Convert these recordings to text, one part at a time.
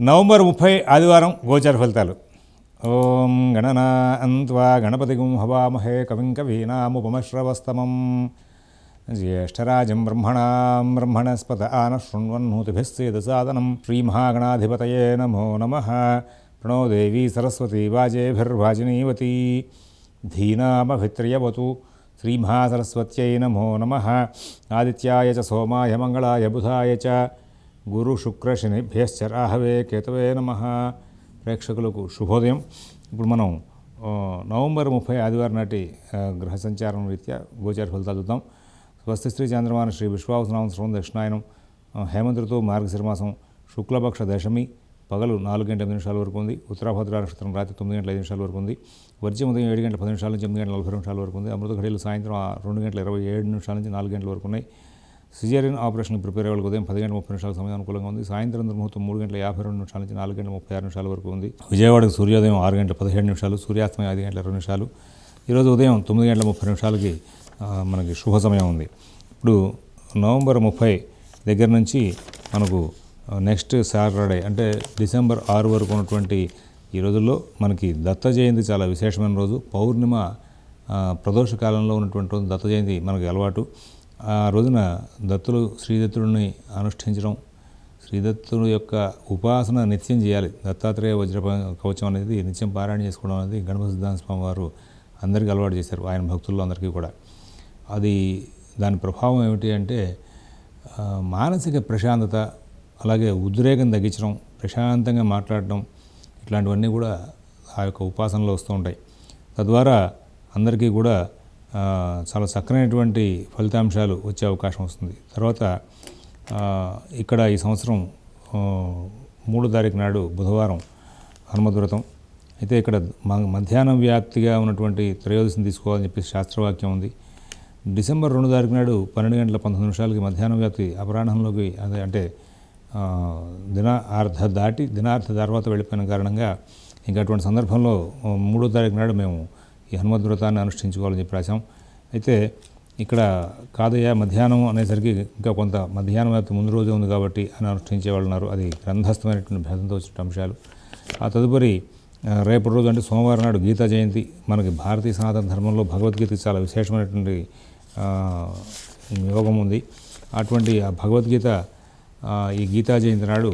November 30 ఆదివారం గోచార ఫలితాలు. ఓం గణనాన్త్వా గణపతిగుం హవామహే కవిం కవీనాముపమశ్రవస్తమం జ్యేష్ఠరాజం బ్రహ్మణస్పత ఆనశృణ్వన్నోతిభిస్సేదసాదనం శ్రీమహాగణాధిపతయే నమో నమః. ప్రణో దేవీ సరస్వతీ వాజేభిర్వాజినీవతీ ధీనామభిత్రియవతు శ్రీమహాసరస్వత్యై నమో నమః. ఆదిత్యాయ చ సోమాయ మంగళాయ బుధాయ చ గురు శుక్ర శనిభ్యశ్చ రాహవే కేతవే నమః. ప్రేక్షకులకు శుభోదయం. ఇప్పుడు మనం నవంబర్ 30 ఆదివారం నాటి గ్రహ సంచారం రీత్యా గోచార ఫలితాలు చూద్దాం. స్వస్తి శ్రీ చంద్రమాన శ్రీ విశ్వావసనామ దక్షిణాయనం, హేమంత ఋతువు మార్గశిర మాసం, శుక్లపక్ష దశమి పగలు 4 గంటల 8 నిమిషాల వరకు ఉంది. ఉత్తరాభద్ర నక్షత్రం రాత్రి 9 గంటల 5 నిమిషాల వరకు ఉంది. వర్జ్యం ఉదయం 7 గంటల 10 నిమిషాల నుంచి 8 గంటల 40 నిమిషాల వరకు ఉంది. అమృత ఘడియలు సాయంత్రం 2 గంటల 27 నిమిషాల నుంచి 4 గంటల వరకు ఉన్నాయి. సిజేరియన్ ఆపరేషన్ ప్రిపేర్ అయ్యే ఉదయం 10 గంటల 30 నిమిషాల సమయం అనుకూలంగా ఉంది. సాయంత్రం దుర్ముహూర్తం 3 గంటల 52 నిమిషాల నుంచి 4 గంటల 36 నిమిషాల వరకు ఉంది. విజయవాడకు సూర్యోదయం 6 గంటల 17 నిమిషాలు, సూర్యాస్తమయం 5 గంటల 20 నిమిషాలు. ఈరోజు ఉదయం 9 గంటల 30 నిమిషాలకి మనకి శుభ సమయం ఉంది. ఇప్పుడు నవంబర్ 30 దగ్గర నుంచి మనకు నెక్స్ట్ సాటర్డే అంటే డిసెంబర్ 6 వరకు ఉన్నటువంటి ఈ రోజుల్లో మనకి దత్త జయంతి చాలా విశేషమైన రోజు. పౌర్ణిమ ప్రదోష కాలంలో ఉన్నటువంటి రోజు దత్త జయంతి మనకి అలవాటు. ఆ రోజున దత్తులు శ్రీదత్తుడిని అనుష్ఠించడం, శ్రీదత్తుడు యొక్క ఉపాసన నిత్యం చేయాలి. దత్తాత్రేయ వజ్ర కవచం అనేది నిత్యం పారాయణ చేసుకోవడం అనేది గణపతి సిద్ధాంత స్వామి వారు అందరికీ అలవాటు చేశారు, ఆయన భక్తుల్లో అందరికీ కూడా. అది దాని ప్రభావం ఏమిటి అంటే మానసిక ప్రశాంతత, అలాగే ఉద్రేకం తగ్గించడం, ప్రశాంతంగా మాట్లాడడం, ఇట్లాంటివన్నీ కూడా ఆ యొక్క ఉపాసనలో వస్తూ ఉంటాయి. తద్వారా అందరికీ కూడా చాలా చక్కనైనటువంటి ఫలితాంశాలు వచ్చే అవకాశం వస్తుంది. తర్వాత ఇక్కడ ఈ సంవత్సరం 3వ తారీఖు నాడు బుధవారం హనుమద్వ్రతం. అయితే ఇక్కడ మధ్యాహ్నం వ్యాప్తిగా ఉన్నటువంటి త్రయోదశిని తీసుకోవాలని చెప్పి శాస్త్రవాక్యం ఉంది. డిసెంబర్ 2వ తారీఖు నాడు 12 గంటల 19 నిమిషాలకి మధ్యాహ్నం వ్యాప్తి అపరాహ్నంలోకి అంటే దినార్థ తర్వాత వెళ్ళిపోయిన కారణంగా ఇంకా అటువంటి సందర్భంలో 3వ తారీఖు నాడు మేము ఈ హనుమద్వ్రతాన్ని అనుష్ఠించుకోవాలని చెప్పి రాశాం. అయితే ఇక్కడ కాదయ్యా మధ్యాహ్నం అనేసరికి ఇంకా కొంత మధ్యాహ్నం వ్యాప్తి ముందు రోజే ఉంది కాబట్టి అని అనుష్ఠించే వాళ్ళు ఉన్నారు. అది గ్రంథస్థమైనటువంటి భేదంతో వచ్చిన అంశాలు. ఆ తదుపరి రేపటి రోజు అంటే సోమవారం నాడు గీతా జయంతి. మనకి భారతీయ సనాతన ధర్మంలో భగవద్గీతకి చాలా విశేషమైనటువంటి యోగం ఉంది. అటువంటి ఆ భగవద్గీత ఈ గీతా జయంతి నాడు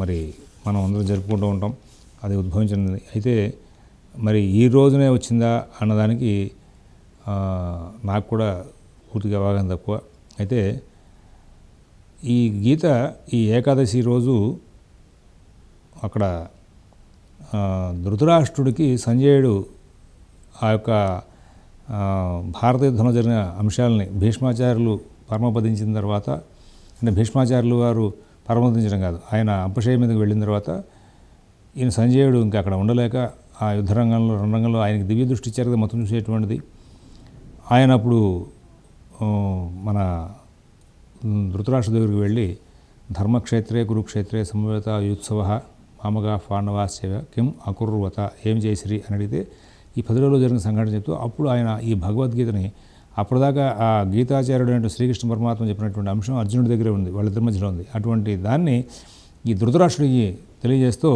మరి మనం అందరం జరుపుకుంటూ ఉంటాం. అది ఉద్భవించినది. అయితే మరి ఈ రోజునే వచ్చిందా అన్నదానికి నాకు కూడా పూర్తిగా అవగాహన తక్కువ. అయితే ఈ గీత ఈ ఏకాదశి రోజు అక్కడ ధృతరాష్ట్రుడికి సంజయుడు ఆ యొక్క భారత యుద్ధంలో జరిగిన అంశాలని భీష్మాచార్యులు పరమపదించిన తర్వాత, అంటే భీష్మాచార్యులు వారు పరమపదించడం కాదు, ఆయన అంపశయ్య మీదకి వెళ్ళిన తర్వాత ఈయన సంజయుడు ఇంకా అక్కడ ఉండలేక ఆ యుద్ధ రంగంలో ఆయనకి దివ్య దృష్టి ఇచ్చారు కదా మొత్తం చూసేటువంటిది. ఆయన అప్పుడు మన ధృతరాష్ట్ర దగ్గరికి వెళ్ళి ధర్మక్షేత్రే కురుక్షేత్రే సమవేత యుత్సవ మామగా పాండవాశ్చైవ కిం అకుర్వత ఏం చేసిరి అని అడిగితే ఈ 10 రోజుల్లో జరిగిన సంఘటన చెప్తూ అప్పుడు ఆయన ఈ భగవద్గీతని అప్పటిదాకా ఆ గీతాచార్యుడు అంటే శ్రీకృష్ణ పరమాత్మ చెప్పినటువంటి అంశం అర్జునుడి దగ్గరే ఉంది, వాళ్ళిద్దరి మధ్యలో ఉంది. అటువంటి దాన్ని ఈ ధృతరాష్ట్రుడికి తెలియజేస్తూ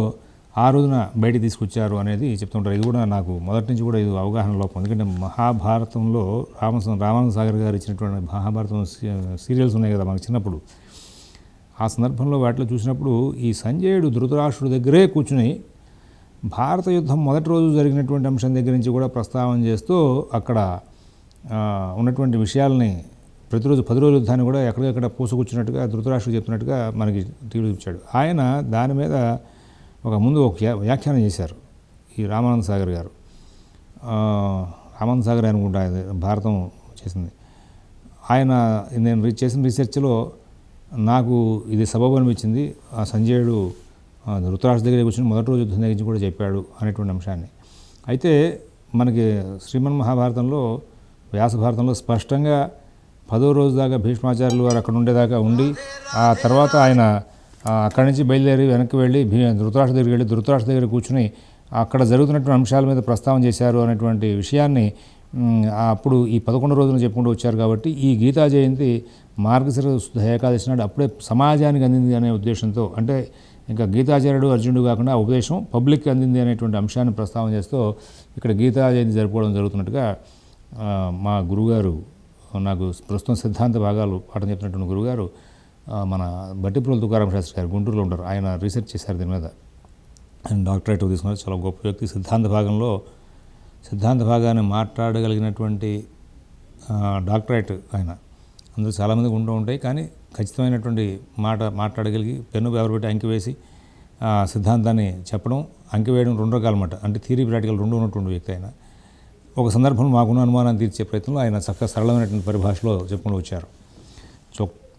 ఆ రోజున బయటికి తీసుకొచ్చారు అనేది చెప్తుంటారు. ఇది కూడా నాకు మొదటి నుంచి కూడా ఇది అవగాహన లోపం. ఎందుకంటే మహాభారతంలో రామానంద సాగర్ గారు ఇచ్చినటువంటి మహాభారతం సీరియల్స్ ఉన్నాయి కదా మనకు చిన్నప్పుడు. ఆ సందర్భంలో వాటిలో చూసినప్పుడు ఈ సంజయుడు ధృతరాష్ట్రుడి దగ్గరే కూర్చుని భారత యుద్ధం మొదటి రోజు జరిగినటువంటి అంశం దగ్గర నుంచి కూడా ప్రస్తావన చేస్తూ అక్కడ ఉన్నటువంటి విషయాలని ప్రతిరోజు 10 రోజుల యుద్ధాన్ని కూడా ఎక్కడికక్కడ పూసుకూర్చున్నట్టుగా ధృతరాష్ట్రుడు చెప్తున్నట్టుగా మనకి టీవీలో చూపించాడు. ఆయన దాని మీద ముందు ఒక వ్యాఖ్యానం చేశారు ఈ రామానంద సాగర్ గారు. రామానంద సాగర్ అనుకుంటా భారతం చేసింది. ఆయన నేను చేసిన రీసెర్చ్లో నాకు ఇది సబబు అనిపించింది. ఆ సంజయుడు ధృతరాష్ట్ర దగ్గర కూర్చొని మొదటి రోజు యుద్ధం దగ్గర కూడా చెప్పాడు అనేటువంటి అంశాన్ని. అయితే మనకి శ్రీమన్ మహాభారతంలో వ్యాస భారతంలో స్పష్టంగా 10వ రోజు దాకా భీష్మాచార్యులు వారు అక్కడ ఉండేదాకా ఉండి ఆ తర్వాత ఆయన అక్కడి నుంచి బయలుదేరి వెనక్కి వెళ్ళి ధృతరాష్ట్ర దగ్గరికి వెళ్ళి ధృతరాష్ట్ర దగ్గర కూర్చుని అక్కడ జరుగుతున్నటువంటి అంశాల మీద ప్రస్తావన చేశారు అనేటువంటి విషయాన్ని అప్పుడు ఈ 11 రోజులు చెప్పుకుంటూ వచ్చారు. కాబట్టి ఈ గీతా జయంతి మార్గశిర శుద్ధ ఏకాదశి నాడు అప్పుడే సమాజానికి అందింది అనే ఉద్దేశంతో, అంటే ఇంకా గీతాచార్యుడు అర్జునుడు కాకుండా ఆ ఉపదేశం పబ్లిక్కి అందింది అనేటువంటి అంశాన్ని ప్రస్తావన చేస్తూ ఇక్కడ గీతా జయంతి జరుపుకోవడం జరుగుతున్నట్టుగా మా గురువుగారు, నాకు ప్రస్తుతం సిద్ధాంత భాగాలు పాఠం చెప్తున్నటువంటి గురువుగారు మన బట్టిప్రోలు తుకారాం శాస్త్రి గారు, గుంటూరులో ఉంటారు. ఆయన రీసెర్చ్ చేశారు దీని మీద. ఆయన డాక్టరేట్ తీసుకున్నారు. చాలా గొప్ప వ్యక్తి. సిద్ధాంత భాగాన్ని మాట్లాడగలిగినటువంటి డాక్టరేట్ ఆయన. అందరూ చాలామంది ఉంటూ ఉంటాయి, కానీ ఖచ్చితమైనటువంటి మాట్లాడగలిగి పెన్ను ఎవరు పెట్టి అంకి వేసి సిద్ధాంతాన్ని చెప్పడం, అంకి వేయడం 2 రకాలు అన్నమాట. అంటే థియరీ ప్రాక్టికల్ 2 ఉన్నటువంటి వ్యక్తి ఆయన. ఒక సందర్భంలో మాకున్న అనుమానాన్ని తీర్చే ప్రయత్నంలో ఆయన చక్కగా సరళమైనటువంటి పరిభాషలో చెప్పుకుంటూ వచ్చారు.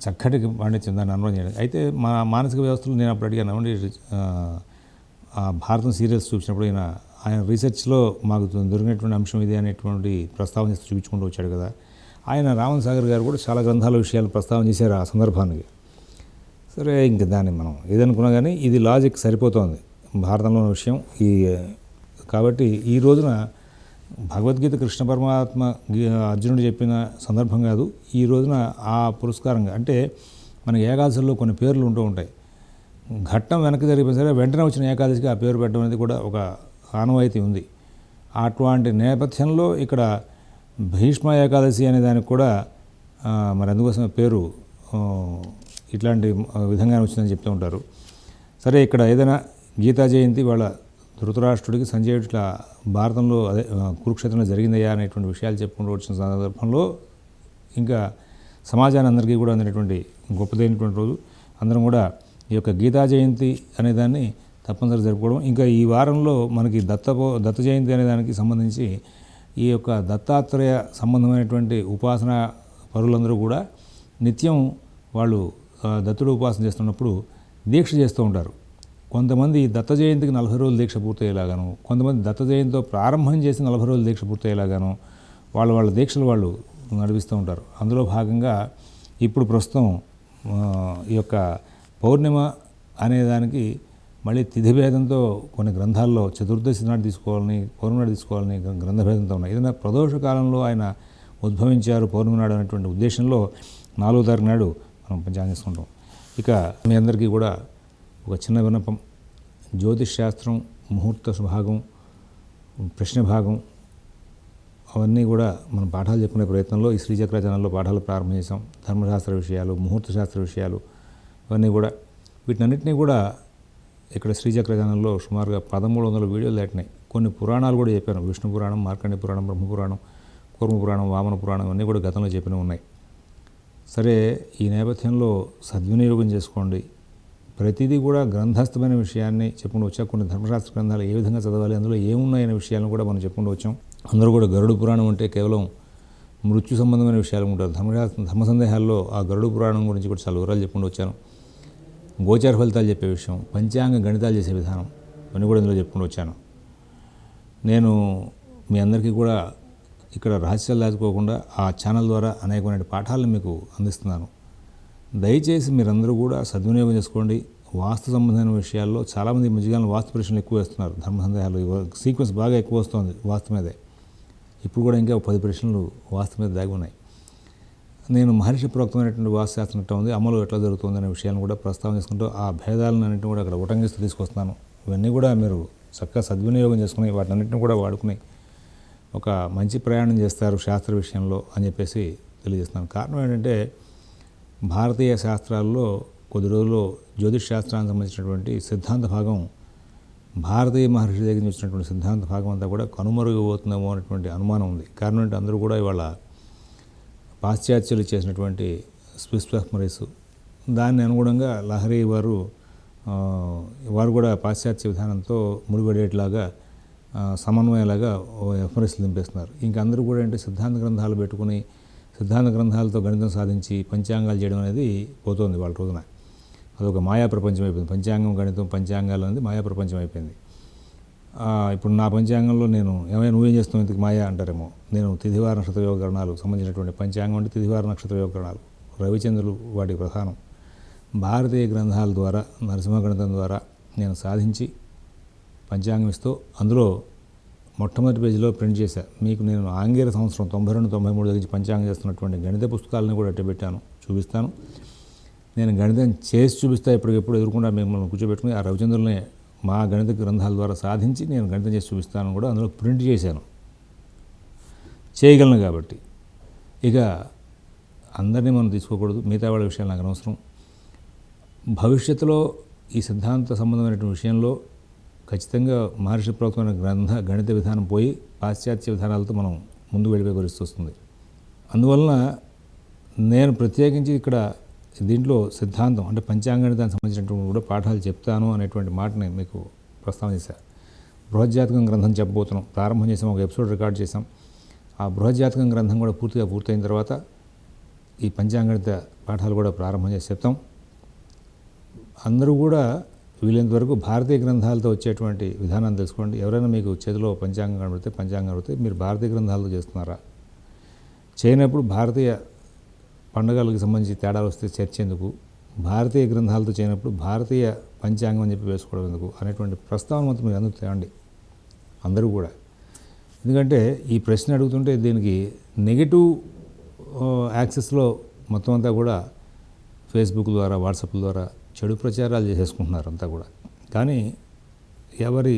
చక్కటి పాండిత్యం దాన్ని అనుభవం చేయడం. అయితే మా మానసిక వ్యవస్థలో నేను అప్పుడు అడిగాను, ఏమండి భారతం సీరియల్స్ చూసినప్పుడు ఆయన రీసెర్చ్లో మాకు దొరికినటువంటి అంశం ఇది అనేటువంటి ప్రస్తావన చేస్తూ చూపించుకుంటూ వచ్చాడు కదా. ఆయన రామన్ సాగర్ గారు కూడా చాలా గ్రంథాల విషయాలు ప్రస్తావన చేశారు ఆ సందర్భానికి. సరే, ఇంక దాన్ని మనం ఏదనుకున్నా కానీ ఇది లాజిక్ సరిపోతుంది భారతంలో ఉన్న విషయం. కాబట్టి ఈ రోజున భగవద్గీత కృష్ణ పరమాత్మ అర్జునుడు చెప్పిన సందర్భం కాదు, ఈ రోజున ఆ పురస్కారంగా, అంటే మనకి ఏకాదశిలో కొన్ని పేర్లు ఉంటూ ఉంటాయి. ఘట్టం వెనక్కి జరిగిపోయిన సరే వెంటనే వచ్చిన ఏకాదశికి ఆ పేరు పెట్టడం అనేది కూడా ఒక ఆనవాయితీ ఉంది. అటువంటి నేపథ్యంలో ఇక్కడ భీష్మ ఏకాదశి అనే దానికి కూడా మరి అందుకోసం పేరు ఇట్లాంటి విధంగానే వచ్చిందని చెప్తూ ఉంటారు. సరే, ఇక్కడ ఏదైనా గీతా జయంతి వాళ్ళ ధృతరాష్ట్రుడికి సంజయుడు ఇట్లా భారతంలో అదే కురుక్షేత్రంలో జరిగిందయ్యా అనేటువంటి విషయాలు చెప్పుకుంటూ వచ్చిన సందర్భంలో ఇంకా సమాజాన్ని అందరికీ కూడా అందినటువంటి గొప్పదైనటువంటి రోజు. అందరం కూడా ఈ యొక్క గీతా జయంతి అనేదాన్ని తప్పనిసరి జరుపుకోవడం. ఇంకా ఈ వారంలో మనకి దత్త జయంతి అనే దానికి సంబంధించి ఈ యొక్క దత్తాత్రేయ సంబంధమైనటువంటి ఉపాసన పరులందరూ కూడా నిత్యం వాళ్ళు దత్తుడు ఉపాసన చేస్తున్నప్పుడు దీక్ష చేస్తూ ఉంటారు. కొంతమంది దత్త జయంతికి 40 రోజులు దీక్ష పూర్తయ్యేలాగాను, కొంతమంది దత్త జయంతితో ప్రారంభం చేసి 40 రోజులు దీక్ష పూర్తయ్యేలాగాను వాళ్ళ దీక్షలు వాళ్ళు నడిపిస్తూ ఉంటారు. అందులో భాగంగా ఇప్పుడు ప్రస్తుతం ఈ యొక్క పౌర్ణిమ అనేదానికి మళ్ళీ తిథిభేదంతో కొన్ని గ్రంథాల్లో చతుర్దశి నాడు తీసుకోవాలని, పౌర్ణమి నాడు తీసుకోవాలని గ్రంథభేదంతో ఉన్నాయి. ఏదైనా ప్రదోష కాలంలో ఆయన ఉద్భవించారు పౌర్ణమి నాడు అనేటువంటి ఉద్దేశంలో 4వ తారీఖు నాడు మనం పంచాంగం చేసుకుంటాం. ఇక మీ అందరికీ కూడా ఒక చిన్న విన్నపం, జ్యోతిష్ శాస్త్రం, ముహూర్త భాగం, ప్రశ్న భాగం అవన్నీ కూడా మనం పాఠాలు చెప్పుకునే ప్రయత్నంలో ఈ శ్రీచక్ర ఛానల్లో పాఠాలు ప్రారంభం చేసాం. ధర్మశాస్త్ర విషయాలు, ముహూర్త శాస్త్ర విషయాలు ఇవన్నీ కూడా, వీటినన్నింటినీ కూడా ఇక్కడ శ్రీచక్ర ఛానల్లో సుమారుగా 1300 వీడియోలు దాటినాయి. కొన్ని పురాణాలు కూడా చెప్పాను. విష్ణు పురాణం, మార్కండేయ పురాణం, బ్రహ్మపురాణం, కూర్మ పురాణం, వామన పురాణం అన్నీ కూడా గతంలో చెప్పినవి ఉన్నాయి. సరే, ఈ నేపథ్యంలో సద్వినియోగం చేసుకోండి. ప్రతిదీ కూడా గ్రంథస్థమైన విషయాన్ని చెప్పుకుంటూ వచ్చాం. కొన్ని ధర్మశాస్త్ర గ్రంథాలు ఏ విధంగా చదవాలి, అందులో ఏమున్నాయనే విషయాలను కూడా మనం చెప్పుకుంటూ వచ్చాం. అందరూ కూడా గరుడ పురాణం అంటే కేవలం మృత్యు సంబంధమైన విషయాలు ఉంటారు. ధర్మ సందేహాల్లో ఆ గరుడ పురాణం గురించి కూడా చాలా వివరాలు చెప్పుకుంటూ వచ్చాను. గోచార ఫలితాలు చెప్పే విషయం, పంచాంగ గణితాలు చేసే విధానం ఇవన్నీ కూడా ఇందులో చెప్పుకుంటూ వచ్చాను. నేను మీ అందరికీ కూడా ఇక్కడ రహస్యాలు దాచుకోకుండా ఆ ఛానల్ ద్వారా అనేకమైన పాఠాలను మీకు అందిస్తున్నాను. దయచేసి మీరందరూ కూడా సద్వినియోగం చేసుకోండి. వాస్తు సంబంధమైన విషయాల్లో చాలామంది మధ్యకాలంలో వాస్తు ప్రశ్నలు ఎక్కువ వేస్తున్నారు. ధర్మ సందేహాలు సీక్వెన్స్ బాగా ఎక్కువ వస్తుంది వాస్తు మీదే. ఇప్పుడు కూడా ఇంకా 10 ప్రశ్నలు వాస్తు మీద దాగి ఉన్నాయి. నేను మహర్షి ప్రోక్తమైనటువంటి వాస్తుశాస్త్రం ఎట్లా ఉంది, అమలు ఎట్లా జరుగుతుంది అనే విషయాలను కూడా ప్రస్తావన చేసుకుంటూ ఆ భేదాలను అన్నింటినీ కూడా అక్కడ ఉటంకిస్తూ తీసుకొస్తున్నాను. ఇవన్నీ కూడా మీరు చక్కగా సద్వినియోగం చేసుకుని వాటినన్నింటినీ కూడా వాడుకుని ఒక మంచి ప్రయాణం చేస్తారు శాస్త్ర విషయంలో అని చెప్పేసి తెలియజేస్తున్నాను. కారణం ఏంటంటే భారతీయ శాస్త్రాల్లో కొద్ది రోజుల్లో జ్యోతిష్ శాస్త్రానికి సంబంధించినటువంటి సిద్ధాంత భాగం, భారతీయ మహర్షి దగ్గర నుంచి వచ్చినటువంటి సిద్ధాంత భాగం అంతా కూడా కనుమరుగవుతుందేమో అనేటువంటి అనుమానం ఉంది. కారణం ఏంటంటే అందరూ కూడా ఇవాళ పాశ్చాత్యులు చేసినటువంటి స్విస్ సబ్మరీస్, దాన్ని అనుగుణంగా లహరి వారు కూడా పాశ్చాత్య విధానంతో ముడిపడేట్లాగా సమన్వయంలాగా ఎఫ్ఎంఎస్లు దింపేస్తున్నారు. ఇంకా అందరూ కూడా అంటే సిద్ధాంత గ్రంథాలు పెట్టుకుని సిద్ధాంత గ్రంథాలతో గణితం సాధించి పంచాంగాలు చేయడం అనేది పోతుంది వాళ్ళ రోజున. అదొక మాయా ప్రపంచం అయిపోయింది. పంచాంగం, గణితం, పంచాంగాలు అనేది మాయా ప్రపంచం అయిపోయింది. ఇప్పుడు నా పంచాంగంలో నేను ఏమైనా నువ్వేం చేస్తావు ఇంతకు మాయా అంటారేమో. నేను తిథివార నక్షత్ర యోగకరణాలు సంబంధించినటువంటి పంచాంగం అంటే తిథివార నక్షత్ర యోగకరణాలు, రవిచంద్రులు వాటి ప్రధానం. భారతీయ గ్రంథాల ద్వారా, నరసింహ గణితం ద్వారా నేను సాధించి పంచాంగం ఇస్తూ అందులో మొట్టమొదటి పేజీలో ప్రింట్ చేశాను. మీకు నేను ఆంగ్లేయ సంవత్సరం 92-93 దగ్గర పంచాంగం చేస్తున్నటువంటి గణిత పుస్తకాలను కూడా అట్టబెట్టాను, చూపిస్తాను. నేను గణితం చేసి చూపిస్తా ఎప్పటికెప్పుడు ఎదుర్కొంటా మిమ్మల్ని కూర్చోబెట్టుకుని ఆ రవిచంద్రుల్ని మా గణిత గ్రంథాల ద్వారా సాధించి నేను గణితం చేసి చూపిస్తాను కూడా అందులో ప్రింట్ చేశాను, చేయగలను. కాబట్టి ఇక అందరినీ మనం తీసుకోకూడదు, మిగతా వాళ్ళ విషయాలు నాకు అనవసరం. భవిష్యత్తులో ఈ సిద్ధాంత సంబంధమైనటువంటి విషయంలో ఖచ్చితంగా మహర్షి ప్రోక్తమైన గణిత విధానం పోయి పాశ్చాత్య విధానాలతో మనం ముందు వెళ్ళిపోయే పరిస్థితి వస్తుంది. అందువలన నేను ప్రత్యేకించి ఇక్కడ దీంట్లో సిద్ధాంతం అంటే పంచాంగణితానికి సంబంధించినటువంటి కూడా పాఠాలు చెప్తాను అనేటువంటి మాటని మీకు ప్రస్తావన చేశాను. బృహజ్జాతకం గ్రంథం చెప్పబోతున్నాం, ప్రారంభం చేసాం, ఒక ఎపిసోడ్ రికార్డ్ చేసాం. ఆ బృహజ్జాతకం గ్రంథం కూడా పూర్తయిన తర్వాత ఈ పంచాంగణిత పాఠాలు కూడా ప్రారంభం చేసి చెప్తాం. అందరూ కూడా వీలైనంత వరకు భారతీయ గ్రంథాలతో వచ్చేటువంటి విధానాన్ని తెలుసుకోండి. ఎవరైనా మీకు చేతిలో పంచాంగం కనబడితే మీరు భారతీయ గ్రంథాలతో చేస్తున్నారా, చేయనప్పుడు భారతీయ పండుగలకు సంబంధించి తేడాలు వస్తే చర్చేందుకు, భారతీయ గ్రంథాలతో చేయనప్పుడు భారతీయ పంచాంగం అని చెప్పి వేసుకోవడం ఎందుకు అనేటువంటి ప్రస్తావన మొత్తం మీరు అందరూ తేవండి అందరూ కూడా. ఎందుకంటే ఈ ప్రశ్న అడుగుతుంటే దీనికి నెగిటివ్ యాక్సెస్లో మొత్తం అంతా కూడా ఫేస్బుక్ ద్వారా వాట్సాప్ ద్వారా చెడు ప్రచారాలు చేసేసుకుంటున్నారు అంతా కూడా. కానీ ఎవరి